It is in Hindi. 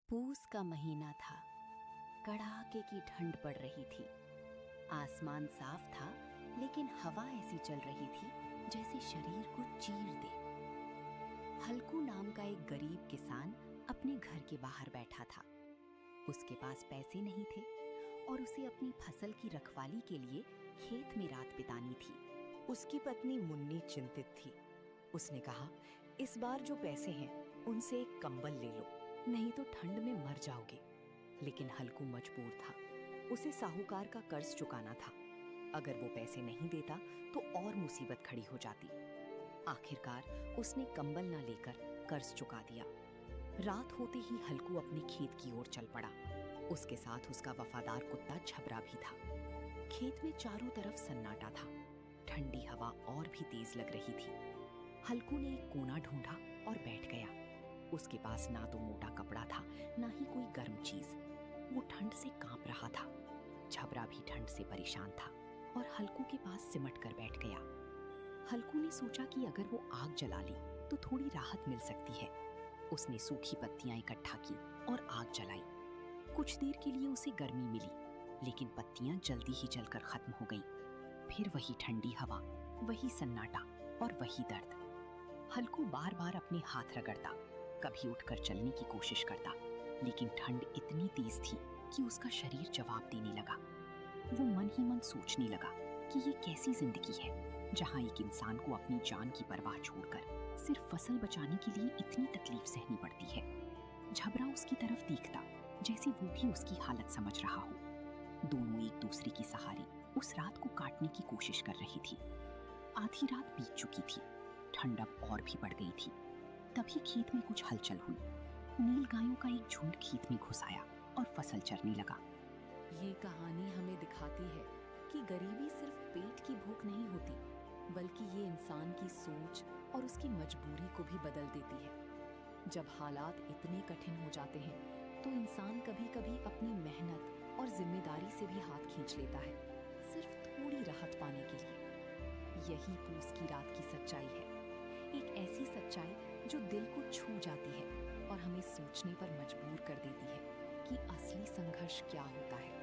पूस का महीना था। कड़ाके की ठंड पड़ रही थी। आसमान साफ था, लेकिन हवा ऐसी चल रही थी जैसे शरीर को चीर दे। हल्कू नाम का एक गरीब किसान अपने घर के बाहर बैठा था। उसके पास पैसे नहीं थे और उसे अपनी फसल की रखवाली के लिए खेत में रात बितानी थी। उसकी पत्नी मुन्नी चिंतित थी। उसने कहा, इस बार जो पैसे हैं उनसे एक कंबल ले लो, नहीं तो ठंड में मर जाओगे। लेकिन हल्कू मजबूर था। उसे साहूकार का कर्ज चुकाना था। अगर वो पैसे नहीं देता तो और मुसीबत खड़ी हो जाती। आखिरकार उसने कंबल ना लेकर कर्ज चुका दिया। रात होते ही हल्कू अपने खेत की ओर चल पड़ा। उसके साथ उसका वफादार कुत्ता झबरा भी था। खेत में चारों तरफ सन्नाटा था। ठंडी हवा और भी तेज लग रही थी। हल्कू ने एक कोना ढूंढा और बैठ गया। उसके पास ना तो मोटा कपड़ा था, ना ही कोई गर्म चीज। वो ठंड से कांप रहा था। झबरा भी ठंड से परेशान था और हल्कू के पास सिमट कर बैठ गया। हल्कू ने सोचा कि अगर वो आग जला ली तो थोड़ी राहत मिल सकती है। उसने सूखी पत्तियां इकट्ठा की और आग जलाई। कुछ देर के लिए उसे गर्मी मिली, लेकिन पत्तियां जल्दी ही जलकर खत्म हो गईं। फिर वही ठंडी हवा, वही सन्नाटा और वही दर्द। हल्कू बार बार अपने हाथ रगड़ता, कभी उठकर चलने की कोशिश करता, लेकिन ठंड इतनी तेज थी कि उसका शरीर जवाब देने लगा। वो मन ही मन सोचने लगा कि ये कैसी जिंदगी है जहां एक इंसान को अपनी जान की परवाह छोड़कर सिर्फ फसल बचाने के लिए इतनी तकलीफ सहनी पड़ती है। झबरा उसकी तरफ देखता, जैसे वो भी उसकी हालत समझ रहा हो। दोनों एक दूसरे की सहारे उस रात को काटने की कोशिश कर रही थी। आधी रात बीत चुकी थी। ठंड अब और भी बढ़ गई थी। तभी खेत में कुछ हलचल हुई। नील गायों का एक झुंड खेत में घुस आया और फसल चरने लगा। ये कहानी हमें दिखाती है कि गरीबी सिर्फ पेट की भूख नहीं होती, बल्कि ये इंसान की सोच और उसकी मजबूरी को भी बदल देती है। जब हालात इतने कठिन हो जाते हैं तो इंसान कभी कभी अपनी मेहनत और जिम्मेदारी से भी हाथ खींच लेता है, सिर्फ थोड़ी राहत पाने के लिए। यही पूस की रात की सच्चाई है। एक ऐसी सच्चाई जो दिल को छू जाती है और हमें सोचने पर मजबूर कर देती है कि असली संघर्ष क्या होता है।